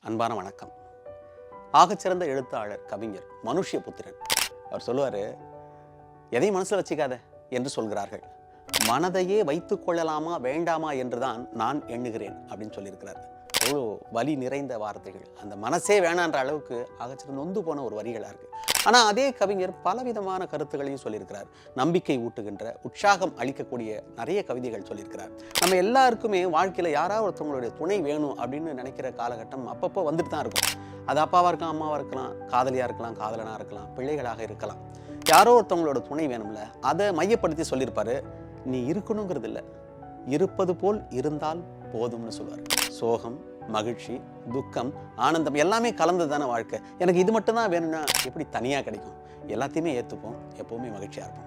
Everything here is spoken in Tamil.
அன்பான வணக்கம். ஆகச்சிறந்த எழுத்தாளர் கவிஞர் மனுஷ்யபுத்திரன் அவர் சொல்லுவார், எதையும் மனசில் வச்சுக்காத என்று சொல்கிறார்கள், மனதையே வைத்து கொள்ளலாமா வேண்டாமா என்றுதான் நான் எண்ணுகிறேன் அப்படின்னு சொல்லியிருக்கிறார். அவ்வளோ வலி நிறைந்த வார்த்தைகள், அந்த மனசே வேணான்ற அளவுக்கு ஆகச்சிறந்த நொந்து போன ஒரு வரிகளாக இருக்குது. ஆனால் அதே கவிஞர் பலவிதமான கருத்துக்களையும் சொல்லியிருக்கிறார். நம்பிக்கை ஊட்டுகின்ற, உற்சாகம் அளிக்கக்கூடிய நிறைய கவிதைகள் சொல்லியிருக்கிறார். நம்ம எல்லாருக்குமே வாழ்க்கையில் யாராவது ஒருத்தவங்களுடைய துணை வேணும் அப்படின்னு நினைக்கிற காலகட்டம் அப்பப்போ வந்துட்டு தான் இருக்கும். அது அப்பாவாக இருக்கலாம், அம்மாவாக இருக்கலாம், காதலியாக இருக்கலாம், காதலனாக இருக்கலாம், பிள்ளைகளாக இருக்கலாம். யாரோ ஒருத்தவங்களோட துணை வேணும்ல, அதை மையப்படுத்தி சொல்லியிருப்பாரு. நீ இருக்கணுங்கிறது இல்லை, இருப்பது போல் இருந்தால் போதும்னு சொல்லுவார். சோகம், மகிழ்ச்சி, துக்கம், ஆனந்தம் எல்லாமே கலந்து தானே வாழ்க்கை. எனக்கு இது மட்டும் தான் வேணும்னா எப்படி தனியாக கிடைக்கும்? எல்லாத்தையுமே ஏற்றுப்போம், எப்போவுமே மகிழ்ச்சியாக இருப்போம்.